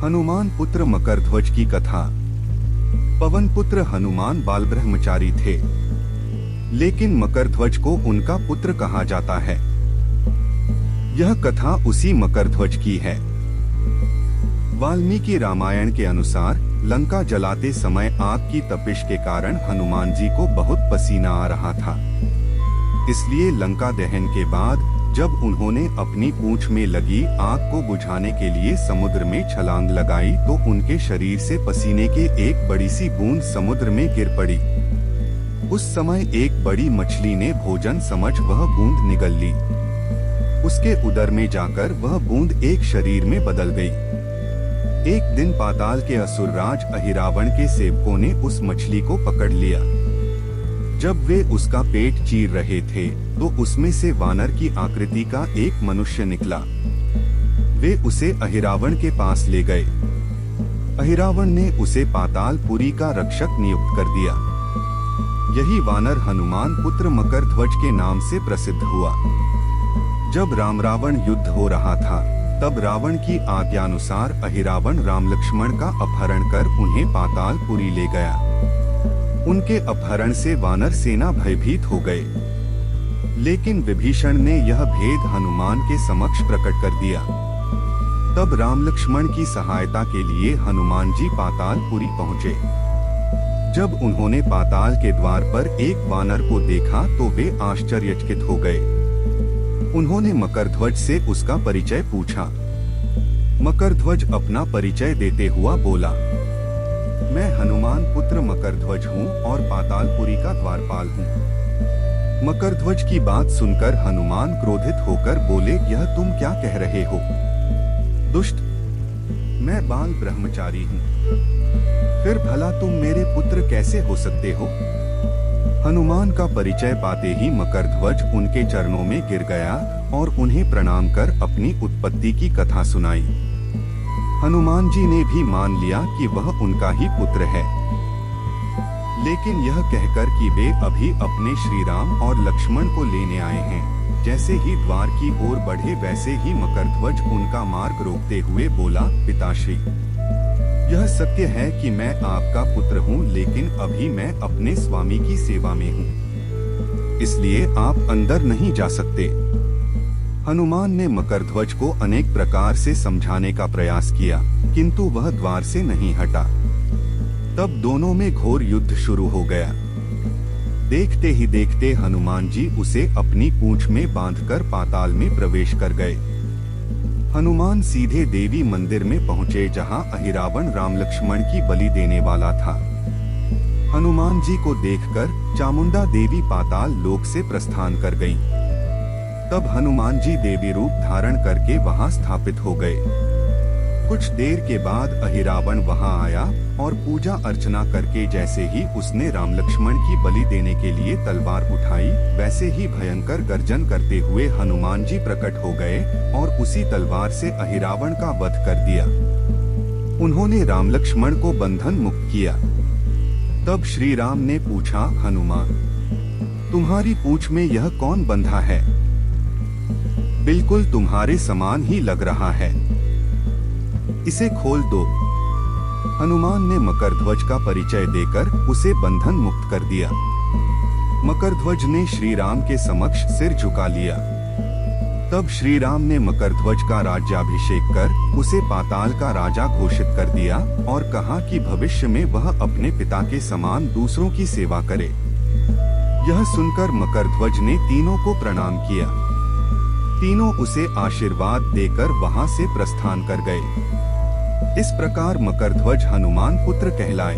हनुमान पुत्र मकरध्वज की कथा। पवन पुत्र हनुमान बाल ब्रह्मचारी थे, लेकिन मकरध्वज को उनका पुत्र कहा जाता है। यह कथा उसी मकरध्वज की है। वाल्मीकि रामायण के अनुसार लंका जलाते समय आग की तपिश के कारण हनुमान जी को बहुत पसीना आ रहा था। इसलिए लंका दहन के बाद जब उन्होंने अपनी पूंछ में लगी आग को बुझाने के लिए समुद्र में छलांग लगाई तो उनके शरीर से पसीने की एक बड़ी सी बूंद समुद्र में गिर पड़ी। उस समय एक बड़ी मछली ने भोजन समझ वह बूंद निगल ली। उसके उदर में जाकर वह बूंद एक शरीर में बदल गई। एक दिन पाताल के असुरराज अहिरावण के सेवकों ने उस मछली को पकड़ लिया। जब वे उसका पेट चीर रहे थे तो उसमें से वानर की आकृति का एक मनुष्य निकला। वे उसे अहिरावण के पास ले गए। अहिरावण ने उसे पातालपुरी का रक्षक नियुक्त कर दिया। यही वानर हनुमान पुत्र मकरध्वज के नाम से प्रसिद्ध हुआ। जब राम रावण युद्ध हो रहा था तब रावण की आज्ञानुसार अहिरावण राम लक्ष्मण का अपहरण कर उन्हें पातालपुरी ले गया। उनके अपहरण से वानर सेना भयभीत हो गए, लेकिन विभीषण ने यह भेद हनुमान के समक्ष प्रकट कर दिया। तब राम लक्ष्मण की सहायता के लिए हनुमान जी पातालपुरी पहुँचे। जब उन्होंने पाताल के द्वार पर एक वानर को देखा तो वे आश्चर्यचकित हो गए। उन्होंने मकरध्वज से उसका परिचय पूछा। मकरध्वज अपना परिचय देते हुआ बोला, मैं हनुमान पुत्र मकरध्वज हूँ और पातालपुरी का द्वारपाल हूँ। मकरध्वज की बात सुनकर हनुमान क्रोधित होकर बोले, यह तुम क्या कह रहे हो? दुष्ट, मैं बाल ब्रह्मचारी हूँ, फिर भला तुम मेरे पुत्र कैसे हो सकते हो? हनुमान का परिचय पाते ही मकरध्वज उनके चरणों में गिर गया और उन्हें प्रणाम कर अपनी उत्पत्ति की कथा सुनाई। हनुमान जी ने भी मान लिया कि वह उनका ही पुत्र है, लेकिन यह कहकर कि वे अभी अपने श्री राम और लक्ष्मण को लेने आए हैं। जैसे ही द्वार की ओर बढ़े वैसे ही मकरध्वज उनका मार्ग रोकते हुए बोला, पिताश्री, यह सत्य है कि मैं आपका पुत्र हूँ, लेकिन अभी मैं अपने स्वामी की सेवा में हूँ, इसलिए आप अंदर नहीं जा सकते। हनुमान ने मकरध्वज को अनेक प्रकार से समझाने का प्रयास किया, किंतु वह द्वार से नहीं हटा। तब दोनों में घोर युद्ध शुरू हो गया। देखते ही देखते हनुमान जी उसे अपनी पूंछ में बांधकर पाताल में प्रवेश कर गए। हनुमान सीधे देवी मंदिर में पहुंचे जहां अहिरावण राम लक्ष्मण की बलि देने वाला था। हनुमान जी को देखकर चामुंडा देवी पाताल लोक से प्रस्थान कर गईं। तब हनुमान जी देवी रूप धारण करके वहां स्थापित हो गए। कुछ देर के बाद अहिरावण वहां आया और पूजा अर्चना करके जैसे ही उसने राम लक्ष्मण की बलि देने के लिए तलवार उठाई, वैसे ही भयंकर गर्जन करते हुए हनुमान जी प्रकट हो गए और उसी तलवार से अहिरावण का वध कर दिया। उन्होंने राम लक्ष्मण को बंधन मुक्त किया। तब श्री राम ने पूछा, हनुमान, तुम्हारी पूंछ में यह कौन बंधा है? बिल्कुल तुम्हारे समान ही लग रहा है, इसे खोल दो। हनुमान ने मकरध्वज का परिचय देकर उसे बंधन मुक्त कर दिया। मकरध्वज ने श्री राम के समक्ष सिर झुका लिया। तब श्री राम ने मकरध्वज का राज्याभिषेक कर उसे पाताल का राजा घोषित कर दिया और कहा कि भविष्य में वह अपने पिता के समान दूसरों की सेवा करे। यह सुनकर मकरध्वज ने तीनों को प्रणाम किया। तीनों उसे आशीर्वाद देकर वहां से प्रस्थान कर गए। इस प्रकार मकरध्वज हनुमान पुत्र कहलाए।